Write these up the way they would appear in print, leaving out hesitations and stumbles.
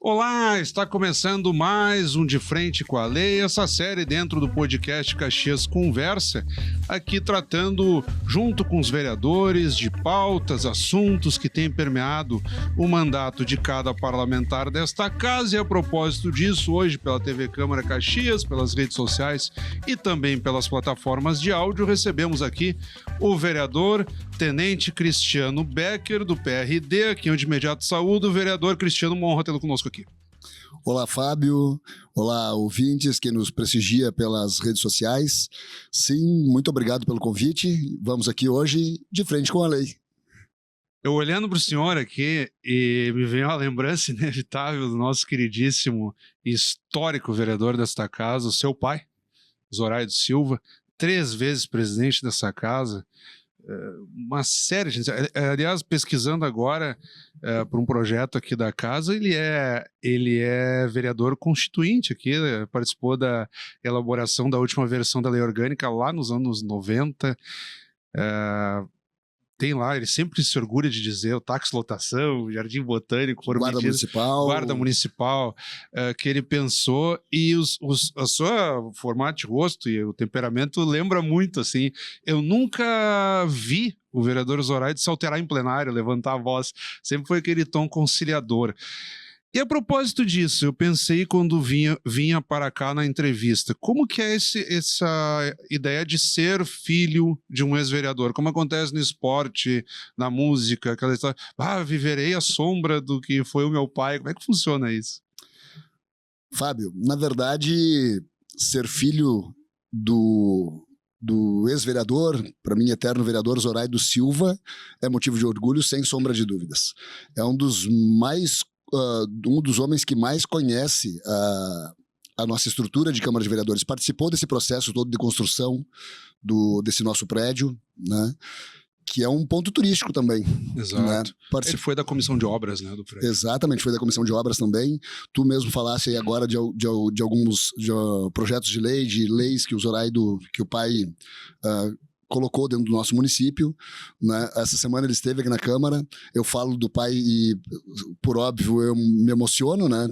Olá, está começando mais um De Frente com a Lei, essa série dentro do podcast Caxias Conversa, aqui tratando, junto com os vereadores, de pautas, assuntos que têm permeado o mandato de cada parlamentar desta casa. E a propósito disso, hoje pela TV Câmara Caxias, pelas redes sociais e também pelas plataformas de áudio, recebemos aqui o vereador Tenente Cristiano Becker, do PRD, aqui eu de imediato saúdo. O vereador Cristiano, uma honra tê-lo conosco aqui. Olá, Fábio. Olá, ouvintes que nos prestigia pelas redes sociais. Sim, muito obrigado pelo convite. Vamos aqui hoje de frente com a lei. Eu olhando para o senhor aqui e me veio uma lembrança inevitável do nosso queridíssimo e histórico vereador desta casa, o seu pai, Zoraide Silva, 3 vezes presidente dessa casa. Uma série de gente, aliás, pesquisando agora por um projeto aqui da casa, ele é vereador constituinte aqui, participou da elaboração da última versão da lei orgânica lá nos anos 90. Tem lá, ele sempre se orgulha de dizer o táxi lotação, jardim botânico, guarda municipal, que ele pensou, e a sua formato de rosto e o temperamento lembra muito, assim. Eu nunca vi o vereador Zoraide se alterar em plenário, levantar a voz, sempre foi aquele tom conciliador. E a propósito disso, eu pensei quando vinha para cá na entrevista, como que é essa ideia de ser filho de um ex-vereador? Como acontece no esporte, na música, aquela história, viverei à sombra do que foi o meu pai. Como é que funciona isso? Fábio, na verdade, ser filho do ex-vereador, para mim eterno vereador Zoraide Silva, é motivo de orgulho, sem sombra de dúvidas. É um dos homens que mais conhece a nossa estrutura de Câmara de Vereadores. Participou desse processo todo de construção desse nosso prédio, né? Que é um ponto turístico também. Exato. Né? Ele foi da comissão de obras, né, do prédio. Exatamente, foi da comissão de obras também. Tu mesmo falasse aí agora de alguns projetos de lei, de leis que o pai colocou dentro do nosso município, né? Essa semana ele esteve aqui na Câmara. Eu falo do pai e, por óbvio, eu me emociono, né?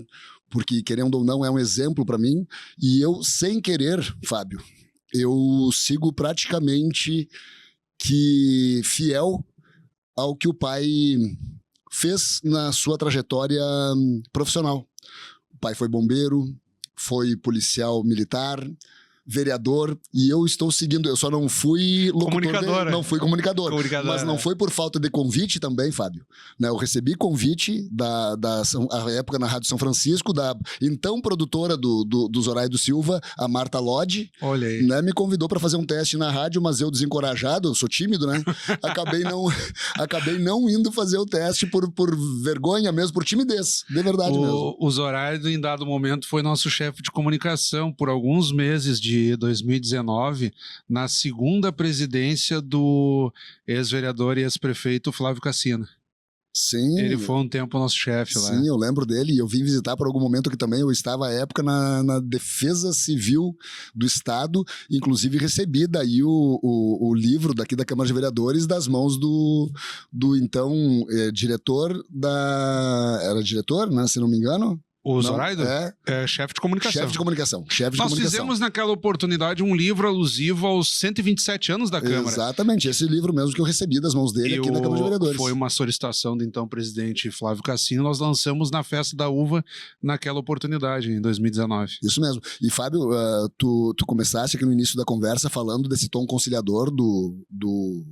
Porque, querendo ou não, é um exemplo para mim. E eu, sem querer, Fábio, eu sigo praticamente fiel ao que o pai fez na sua trajetória profissional. O pai foi bombeiro, foi policial militar, vereador, e eu estou seguindo. Eu só não fui comunicador, não fui comunicador, mas não foi por falta de convite também, Fábio, né? Eu recebi convite à época na Rádio São Francisco, da então produtora do Zoraide Silva, a Marta Lodge. Olha aí. Né? Me convidou para fazer um teste na rádio, mas eu, desencorajado, eu sou tímido, né? acabei não indo fazer o teste por vergonha mesmo, por timidez, de verdade mesmo. O Zoraide, em dado momento, foi nosso chefe de comunicação por alguns meses de 2019, na segunda presidência do ex-vereador e ex-prefeito Flávio Cassina. Sim. Ele foi um tempo nosso chefe lá. Sim, eu lembro dele, e eu vim visitar por algum momento que também eu estava à época na Defesa Civil do Estado, inclusive recebi daí o livro daqui da Câmara de Vereadores das mãos do então diretor Era diretor, né, se não me engano? O Zoraide? É chefe de comunicação. Chefe de comunicação. Nós fizemos naquela oportunidade um livro alusivo aos 127 anos da Câmara. Exatamente, esse livro mesmo que eu recebi das mãos dele aqui na Câmara de Vereadores. Foi uma solicitação do então presidente Flávio Cassino, nós lançamos na Festa da Uva naquela oportunidade, em 2019. Isso mesmo. E Fábio, tu começaste aqui no início da conversa falando desse tom conciliador do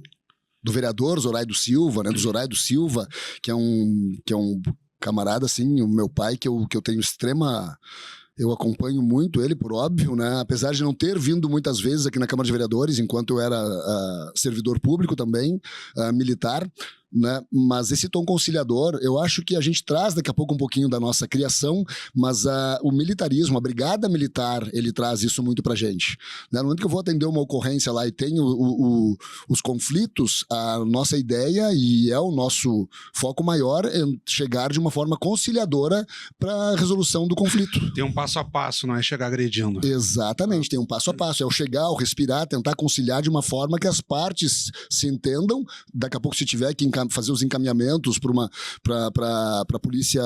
vereador Zoraide Silva, né? Do Zoraide Silva, que é um camarada, assim, o meu pai, que eu tenho eu acompanho muito ele, por óbvio, né? Apesar de não ter vindo muitas vezes aqui na Câmara de Vereadores, enquanto eu era servidor público também, militar, né? Mas esse tom conciliador, eu acho que a gente traz daqui a pouco um pouquinho da nossa criação, mas o militarismo, a brigada militar, ele traz isso muito pra gente, né? No momento que eu vou atender uma ocorrência lá e tenho os conflitos, a nossa ideia e é o nosso foco maior é chegar de uma forma conciliadora para resolução do conflito. Tem um passo a passo, não é chegar agredindo. Exatamente, tem um passo a passo, é o chegar, o respirar, tentar conciliar de uma forma que as partes se entendam. Daqui a pouco, se tiver que fazer os encaminhamentos para a polícia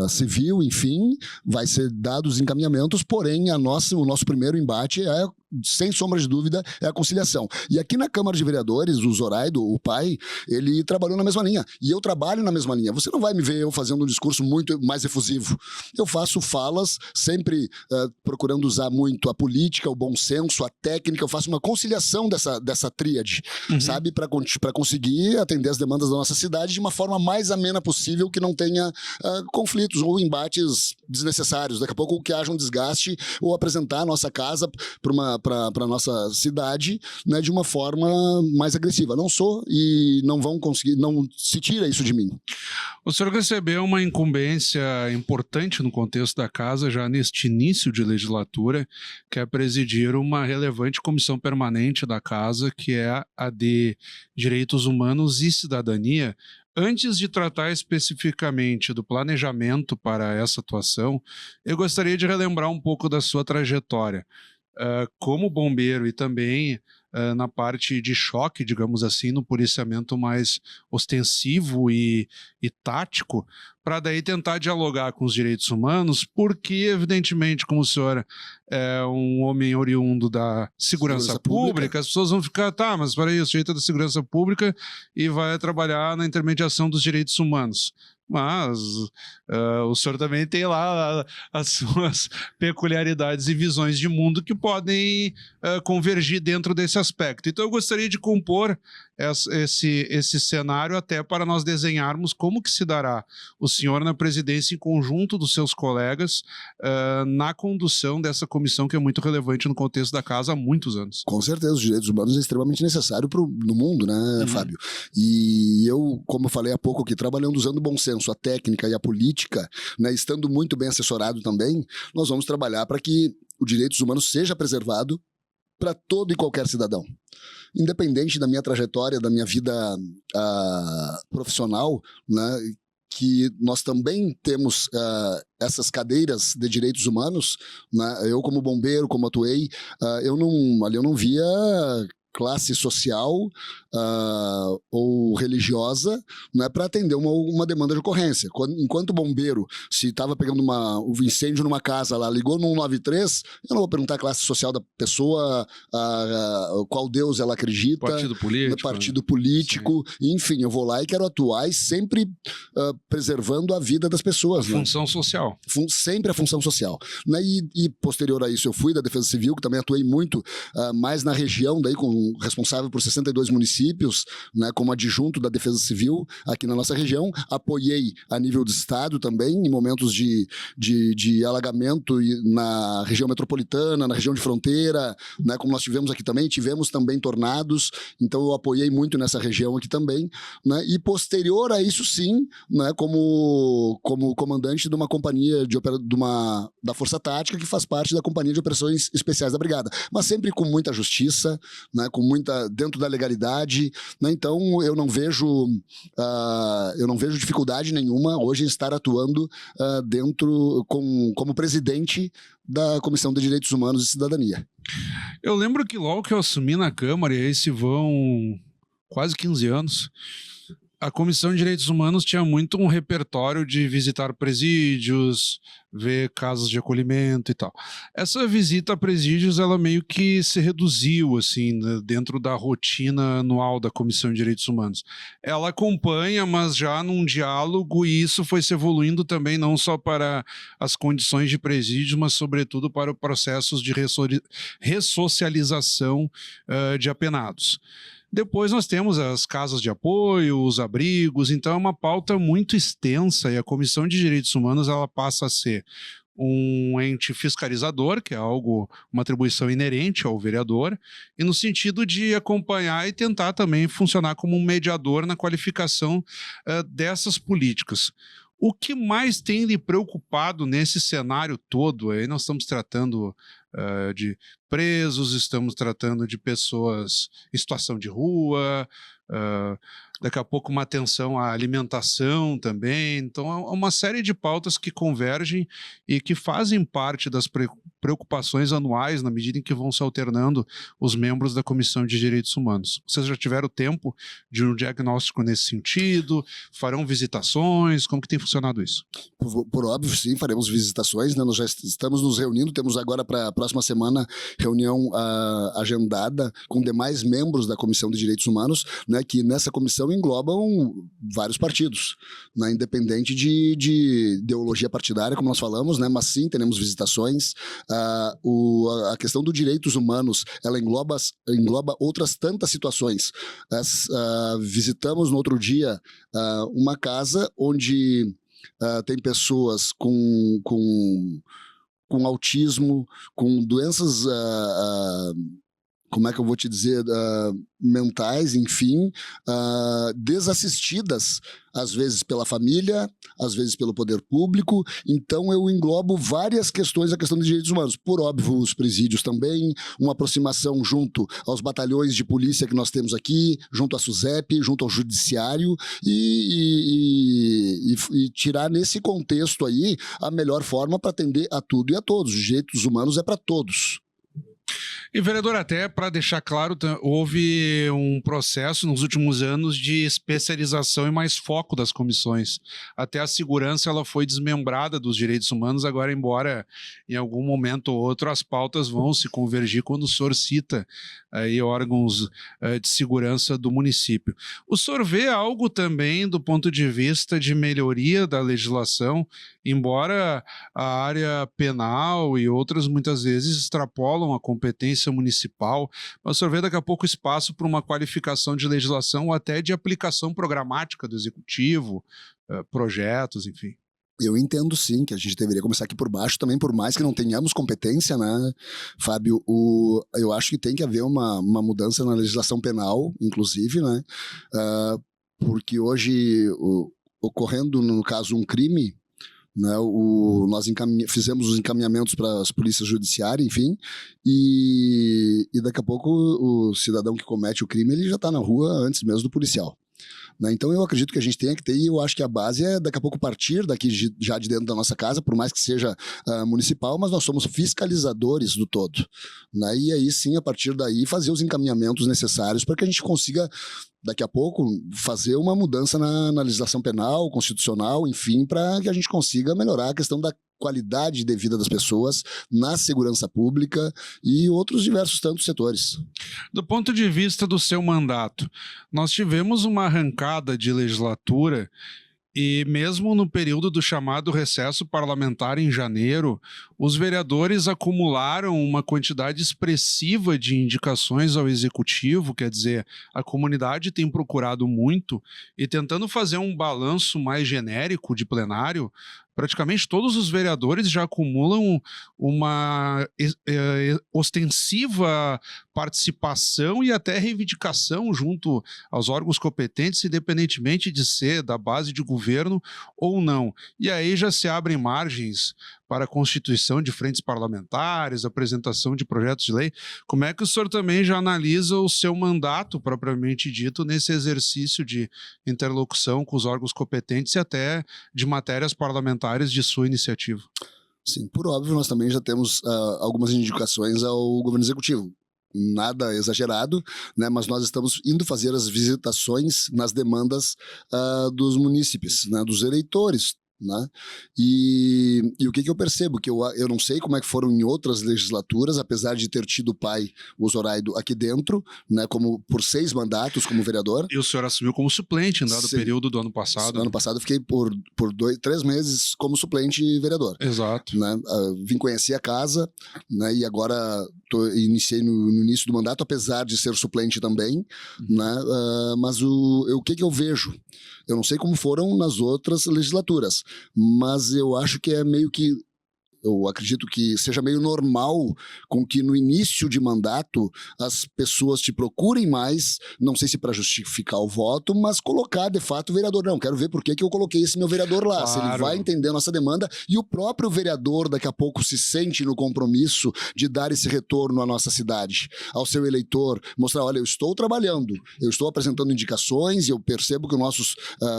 civil, enfim, vai ser dados encaminhamentos, porém o nosso primeiro embate sem sombra de dúvida, é a conciliação. E aqui na Câmara de Vereadores, o Zoraido, o pai, ele trabalhou na mesma linha. E eu trabalho na mesma linha. Você não vai me ver eu fazendo um discurso muito mais efusivo. Eu faço falas, sempre procurando usar muito a política, o bom senso, a técnica. Eu faço uma conciliação dessa tríade, sabe? Para conseguir atender as demandas da nossa cidade de uma forma mais amena possível, que não tenha conflitos ou embates desnecessários. Daqui a pouco que haja um desgaste ou apresentar a nossa casa para a nossa cidade, né, de uma forma mais agressiva. Não sou e não vão conseguir, não se tira isso de mim. O senhor recebeu uma incumbência importante no contexto da casa já neste início de legislatura, que é presidir uma relevante comissão permanente da casa, que é a de Direitos Humanos e Cidadania. Antes de tratar especificamente do planejamento para essa atuação, eu gostaria de relembrar um pouco da sua trajetória. Como bombeiro e também na parte de choque, digamos assim, no policiamento mais ostensivo e tático, para daí tentar dialogar com os direitos humanos, porque, evidentemente, como o senhor é um homem oriundo da segurança pública, as pessoas vão ficar, tá, mas peraí, o sujeito é da segurança pública e vai trabalhar na intermediação dos direitos humanos. Mas o senhor também tem lá as suas peculiaridades e visões de mundo que podem convergir dentro desse aspecto. Então eu gostaria de compor esse cenário até para nós desenharmos como que se dará o senhor na presidência em conjunto dos seus colegas na condução dessa comissão que é muito relevante no contexto da casa há muitos anos. Com certeza, os direitos humanos é extremamente necessário no mundo, né, Fábio? E eu, como eu falei há pouco aqui, trabalhando usando o bom senso, a técnica e a política, né, estando muito bem assessorado também, nós vamos trabalhar para que os direitos humanos seja preservado para todo e qualquer cidadão. Independente da minha trajetória, da minha vida profissional, né, que nós também temos essas cadeiras de direitos humanos, né, eu como bombeiro, como atuei, eu não via classe social ou religiosa, né, para atender uma demanda de ocorrência. Enquanto bombeiro, se estava pegando um incêndio numa casa lá, ligou no 193, eu não vou perguntar a classe social da pessoa, qual Deus ela acredita, partido político, enfim, eu vou lá e quero atuar e sempre preservando a vida das pessoas. Função social. Sempre a função social. Né? E posterior a isso eu fui da Defesa Civil, que também atuei muito mais na região, daí responsável por 62 municípios, né, como adjunto da Defesa Civil aqui na nossa região. Apoiei a nível de estado também, em momentos de alagamento na região metropolitana, na região de fronteira, né, como nós tivemos aqui também. Tivemos também tornados, então eu apoiei muito nessa região aqui também. Né, e posterior a isso, sim, né, como comandante de uma companhia da Força Tática, que faz parte da Companhia de Operações Especiais da Brigada. Mas sempre com muita justiça, né, dentro da legalidade, né? Então eu não vejo dificuldade nenhuma hoje em estar atuando como presidente da Comissão de Direitos Humanos e Cidadania. Eu lembro que logo que eu assumi na Câmara, e aí se vão quase 15 anos, a Comissão de Direitos Humanos tinha muito um repertório de visitar presídios, ver casas de acolhimento e tal. Essa visita a presídios, ela meio que se reduziu, assim, dentro da rotina anual da Comissão de Direitos Humanos. Ela acompanha, mas já num diálogo, e isso foi se evoluindo também, não só para as condições de presídio, mas sobretudo para processos de ressocialização de apenados. Depois nós temos as casas de apoio, os abrigos, então é uma pauta muito extensa e a Comissão de Direitos Humanos ela passa a ser um ente fiscalizador, que é uma atribuição inerente ao vereador, e no sentido de acompanhar e tentar também funcionar como um mediador na qualificação dessas políticas. O que mais tem lhe preocupado nesse cenário todo? Aí nós estamos tratando de presos, estamos tratando de pessoas em situação de rua, daqui a pouco uma atenção à alimentação também. Então, é uma série de pautas que convergem e que fazem parte das preocupações anuais, na medida em que vão se alternando os membros da Comissão de Direitos Humanos. Vocês já tiveram tempo de um diagnóstico nesse sentido? Farão visitações? Como que tem funcionado isso? Por óbvio, sim, faremos visitações, né? Nós já estamos nos reunindo, temos agora para a próxima semana reunião agendada com demais membros da Comissão de Direitos Humanos, né, que nessa comissão englobam vários partidos, né, independente de ideologia partidária, como nós falamos, né, mas sim, teremos visitações. A questão dos direitos humanos, ela engloba outras tantas situações. Visitamos no outro dia uma casa onde tem pessoas com autismo, com doenças, como é que eu vou te dizer, mentais, enfim, desassistidas, às vezes pela família, às vezes pelo poder público. Então eu englobo várias questões da questão dos direitos humanos. Por óbvio, os presídios também, uma aproximação junto aos batalhões de polícia que nós temos aqui, junto à SUSEP, junto ao judiciário, e tirar nesse contexto aí a melhor forma para atender a tudo e a todos. Os direitos humanos é para todos. E, vereador, até para deixar claro, houve um processo nos últimos anos de especialização e mais foco das comissões. Até a segurança ela foi desmembrada dos direitos humanos, agora, embora em algum momento ou outro as pautas vão se convergir quando o senhor cita aí órgãos de segurança do município. O senhor vê algo também do ponto de vista de melhoria da legislação, embora a área penal e outras muitas vezes extrapolam a competência municipal, mas o senhor vê daqui a pouco espaço para uma qualificação de legislação ou até de aplicação programática do executivo, projetos, enfim. Eu entendo sim que a gente deveria começar aqui por baixo também, por mais que não tenhamos competência, né, Fábio? Eu acho que tem que haver uma mudança na legislação penal, inclusive, né? Porque hoje, ocorrendo, no caso, um crime, né, nós fizemos os encaminhamentos para as polícias judiciárias, enfim, e daqui a pouco o cidadão que comete o crime ele já está na rua antes mesmo do policial. Né? Então eu acredito que a gente tenha que ter, e eu acho que a base é daqui a pouco partir daqui já de dentro da nossa casa, por mais que seja municipal, mas nós somos fiscalizadores do todo. Né? E aí sim, a partir daí, fazer os encaminhamentos necessários para que a gente consiga daqui a pouco fazer uma mudança na legislação penal, constitucional, enfim, para que a gente consiga melhorar a questão da qualidade de vida das pessoas na segurança pública e outros diversos tantos setores. Do ponto de vista do seu mandato, nós tivemos uma arrancada de legislatura e mesmo no período do chamado recesso parlamentar em janeiro, os vereadores acumularam uma quantidade expressiva de indicações ao executivo, quer dizer, a comunidade tem procurado muito e tentando fazer um balanço mais genérico de plenário, praticamente todos os vereadores já acumulam uma ostensiva participação e até reivindicação junto aos órgãos competentes, independentemente de ser da base de governo ou não. E aí já se abrem margens para a constituição de frentes parlamentares, apresentação de projetos de lei. Como é que o senhor também já analisa o seu mandato, propriamente dito, nesse exercício de interlocução com os órgãos competentes e até de matérias parlamentares de sua iniciativa? Sim, por óbvio, nós também já temos algumas indicações ao governo executivo. Nada exagerado, né? Mas nós estamos indo fazer as visitações nas demandas dos munícipes, né? Dos eleitores. Né? E o que eu percebo? Que eu não sei como é que foram em outras legislaturas, apesar de ter tido o pai, o Zoraído, aqui dentro, né, como por 6 mandatos como vereador. E o senhor assumiu como suplente em dado período do ano passado. No ano passado eu fiquei por 3 meses como suplente vereador. Exato. Né? Vim conhecer a casa, né, e agora iniciei no início do mandato, apesar de ser suplente também. Né? Mas o que eu vejo? Eu não sei como foram nas outras legislaturas, mas eu acho que é meio que eu acredito que seja meio normal com que no início de mandato as pessoas te procurem mais, não sei se para justificar o voto, mas colocar de fato o vereador. Não, quero ver por que eu coloquei esse meu vereador lá, se ele vai entender a nossa demanda, e o próprio vereador daqui a pouco se sente no compromisso de dar esse retorno à nossa cidade, ao seu eleitor, mostrar, olha, eu estou trabalhando, eu estou apresentando indicações e eu percebo que os nossos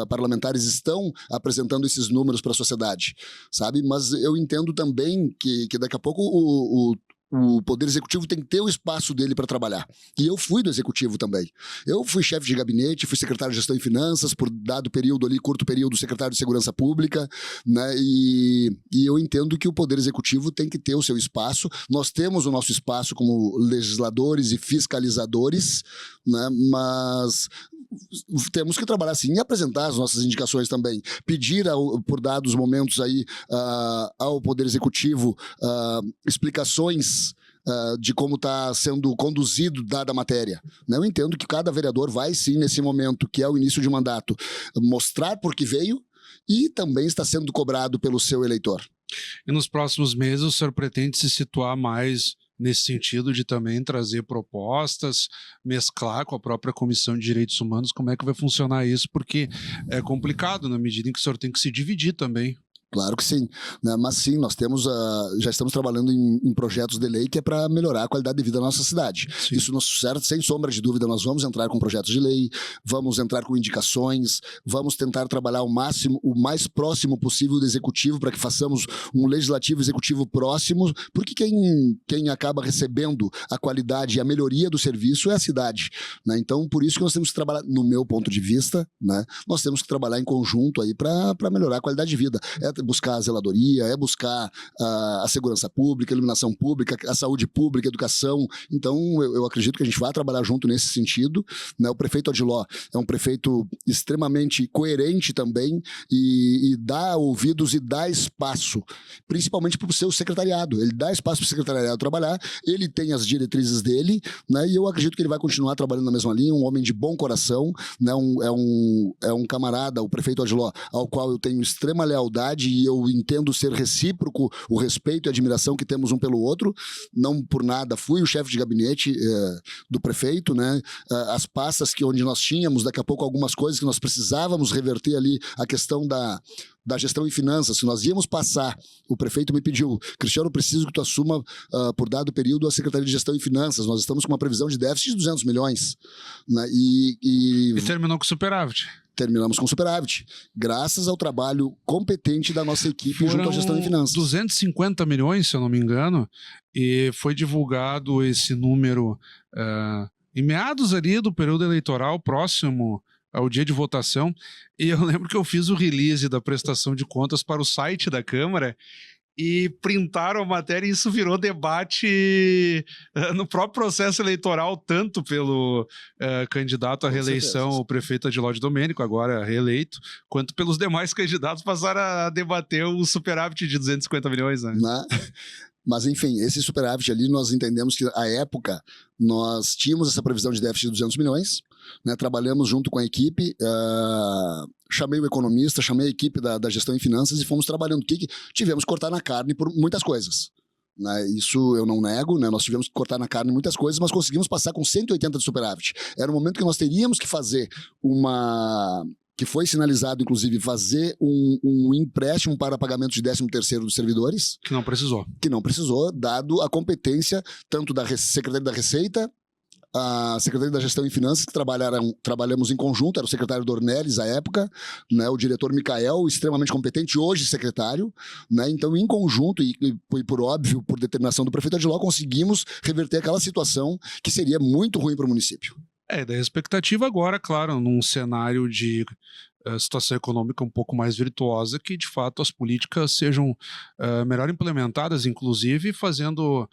parlamentares estão apresentando esses números para a sociedade, sabe? Mas eu entendo também que daqui a pouco o Poder Executivo tem que ter o espaço dele para trabalhar. E eu fui do Executivo também. Eu fui chefe de gabinete, fui secretário de Gestão e Finanças, por dado período ali, curto período, secretário de Segurança Pública, né? E eu entendo que o Poder Executivo tem que ter o seu espaço. Nós temos o nosso espaço como legisladores e fiscalizadores, né? Mas temos que trabalhar assim e apresentar as nossas indicações também, pedir por dados momentos aí ao Poder Executivo explicações de como está sendo conduzido dada a matéria. Eu entendo que cada vereador vai sim, nesse momento, que é o início de mandato, mostrar por que veio e também está sendo cobrado pelo seu eleitor. E nos próximos meses o senhor pretende se situar mais nesse sentido de também trazer propostas, mesclar com a própria Comissão de Direitos Humanos? Como é que vai funcionar isso? Porque é complicado na medida em que o senhor tem que se dividir também. Claro que sim, né? Mas sim, nós temos já estamos trabalhando em projetos de lei que é para melhorar a qualidade de vida da nossa cidade. Sim. Isso, certo, sem sombra de dúvida, nós vamos entrar com projetos de lei, vamos entrar com indicações, vamos tentar trabalhar o mais próximo possível do executivo para que façamos um legislativo executivo próximo, porque quem acaba recebendo a qualidade e a melhoria do serviço é a cidade, né? Então, por isso que nós temos que trabalhar, no meu ponto de vista, né? Nós temos que trabalhar em conjunto aí para melhorar a qualidade de vida. É buscar a zeladoria, é buscar a segurança pública, a iluminação pública, a saúde pública, a educação. Então, eu acredito que a gente vai trabalhar junto nesse sentido, né? O prefeito Odiló é um prefeito extremamente coerente também e dá ouvidos e dá espaço, principalmente para o seu secretariado. Ele dá espaço para o secretariado trabalhar, ele tem as diretrizes dele, né? E eu acredito que ele vai continuar trabalhando na mesma linha, um homem de bom coração, né? É um camarada, o prefeito Odiló, ao qual eu tenho extrema lealdade e eu entendo ser recíproco o respeito e a admiração que temos um pelo outro. Não por nada fui o chefe de gabinete do prefeito, né? As pastas onde nós tínhamos, daqui a pouco algumas coisas que nós precisávamos reverter ali, a questão da gestão e finanças, que nós íamos passar, o prefeito me pediu, Cristiano, preciso que tu assuma por dado período a Secretaria de Gestão e Finanças, nós estamos com uma previsão de déficit de 200 milhões. Né? E terminou com superávit. Terminamos com superávit, graças ao trabalho competente da nossa equipe junto à Gestão e Finanças. 250 milhões, se eu não me engano, e foi divulgado esse número em meados ali do período eleitoral, próximo ao dia de votação, e eu lembro que eu fiz o release da prestação de contas para o site da Câmara, e printaram a matéria e isso virou debate no próprio processo eleitoral, tanto pelo candidato à reeleição, o prefeito Odiló de Domênico, agora reeleito, quanto pelos demais candidatos passaram a debater o superávit de 250 milhões. Né? Mas, enfim, esse superávit ali, nós entendemos que, à época, nós tínhamos essa previsão de déficit de 200 milhões, né? Trabalhamos junto com a equipe, chamei o economista, chamei a equipe da Gestão e Finanças e fomos trabalhando. Tivemos que cortar na carne por muitas coisas. Né? Isso eu não nego, né? Nós tivemos que cortar na carne muitas coisas, mas conseguimos passar com 180 de superávit. Era o momento que nós teríamos que fazer que foi sinalizado, inclusive, fazer um empréstimo para pagamento de 13º dos servidores. Que não precisou. Que não precisou, dado a competência tanto da Secretaria da Receita, a Secretaria da Gestão e Finanças, que trabalhamos em conjunto, era o secretário Dornelles à época, né, o diretor Micael, extremamente competente, hoje secretário, né, então em conjunto e por óbvio, por determinação do prefeito Odiló, conseguimos reverter aquela situação que seria muito ruim para o município. Da expectativa agora, claro, num cenário de situação econômica um pouco mais virtuosa, que de fato as políticas sejam melhor implementadas, inclusive fazendo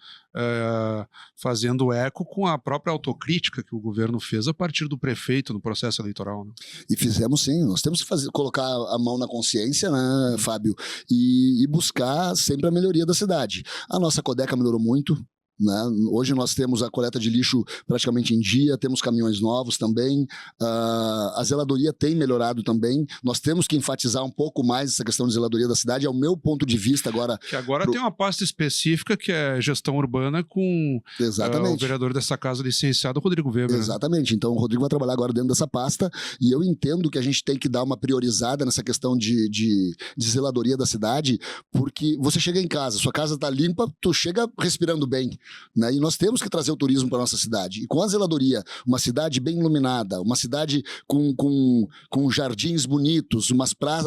eco com a própria autocrítica que o governo fez a partir do prefeito no processo eleitoral. Né? E fizemos sim, nós temos que colocar a mão na consciência, né, Fábio, e buscar sempre a melhoria da cidade. A nossa Codeca melhorou muito, né? Hoje nós temos a coleta de lixo praticamente em dia, temos caminhões novos também, a zeladoria tem melhorado também, nós temos que enfatizar um pouco mais essa questão de zeladoria da cidade, é o meu ponto de vista agora. Que agora tem uma pasta específica que é gestão urbana com o vereador dessa casa, licenciado Rodrigo Weber. Exatamente, então o Rodrigo vai trabalhar agora dentro dessa pasta e eu entendo que a gente tem que dar uma priorizada nessa questão de zeladoria da cidade, porque você chega em casa, sua casa está limpa, tu chega respirando bem, né? E nós temos que trazer o turismo para nossa cidade. E com a zeladoria, uma cidade bem iluminada, uma cidade com jardins bonitos,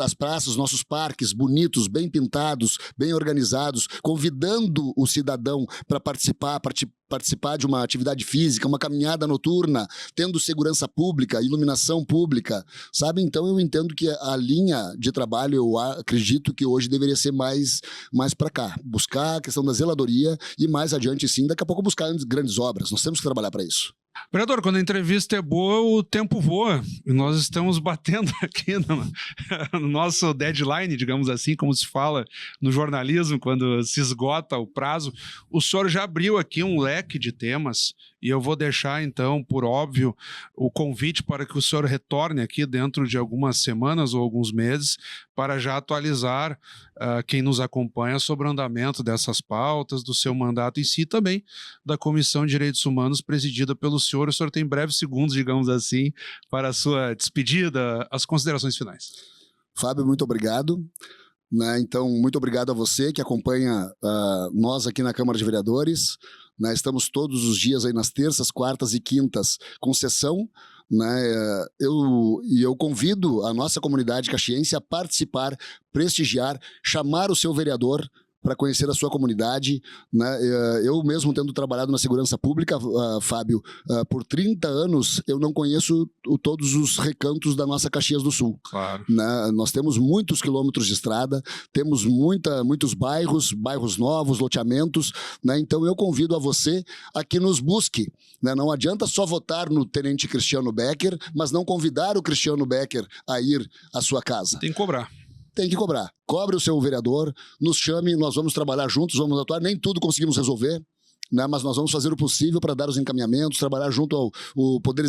as praças, nossos parques bonitos, bem pintados, bem organizados, convidando o cidadão para participar de uma atividade física, uma caminhada noturna, tendo segurança pública, iluminação pública, sabe? Então eu entendo que a linha de trabalho, eu acredito que hoje deveria ser mais para cá, buscar a questão da zeladoria e mais adiante sim, daqui a pouco buscar grandes obras, nós temos que trabalhar para isso. Vereador, quando a entrevista é boa, o tempo voa. E nós estamos batendo aqui no nosso deadline, digamos assim, como se fala no jornalismo, quando se esgota o prazo. O senhor já abriu aqui um leque de temas e eu vou deixar, então, por óbvio, o convite para que o senhor retorne aqui dentro de algumas semanas ou alguns meses para já atualizar quem nos acompanha sobre o andamento dessas pautas, do seu mandato em si também, da Comissão de Direitos Humanos presidida pelo senhor. O senhor tem breves segundos, digamos assim, para a sua despedida, as considerações finais. Fábio, muito obrigado. Né? Então, muito obrigado a você que acompanha nós aqui na Câmara de Vereadores. Né? Estamos todos os dias aí nas terças, quartas e quintas com sessão. Né? Eu convido a nossa comunidade caxiense a participar, prestigiar, chamar o seu vereador para conhecer a sua comunidade, né? Eu mesmo tendo trabalhado na segurança pública, Fábio, por 30 anos, eu não conheço todos os recantos da nossa Caxias do Sul. Claro. Né? Nós temos muitos quilômetros de estrada, temos muitos bairros novos, loteamentos, né? Então eu convido a você a que nos busque. Né? Não adianta só votar no Tenente Cristiano Becker, mas não convidar o Cristiano Becker a ir à sua casa. Tem que cobrar. Tem que cobrar. Cobre o seu vereador, nos chame, nós vamos trabalhar juntos, vamos atuar. Nem tudo conseguimos resolver, né, mas nós vamos fazer o possível para dar os encaminhamentos, trabalhar junto ao Poder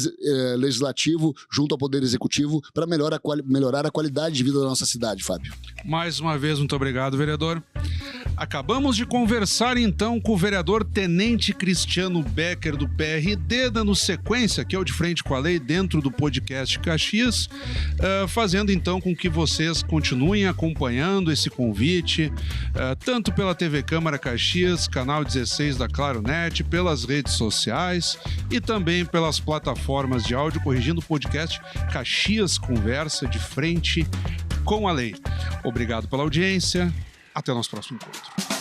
Legislativo, junto ao Poder Executivo, para melhorar a qualidade de vida da nossa cidade, Fábio. Mais uma vez, muito obrigado, vereador. Acabamos de conversar então com o vereador Tenente Cristiano Becker do PRD, dando sequência aqui ao De Frente com a Lei dentro do podcast Caxias, fazendo então com que vocês continuem acompanhando esse convite, tanto pela TV Câmara Caxias, canal 16 da Claro Net, pelas redes sociais e também pelas plataformas de áudio, corrigindo o podcast Caxias Conversa De Frente com a Lei. Obrigado pela audiência. Até o nosso próximo encontro.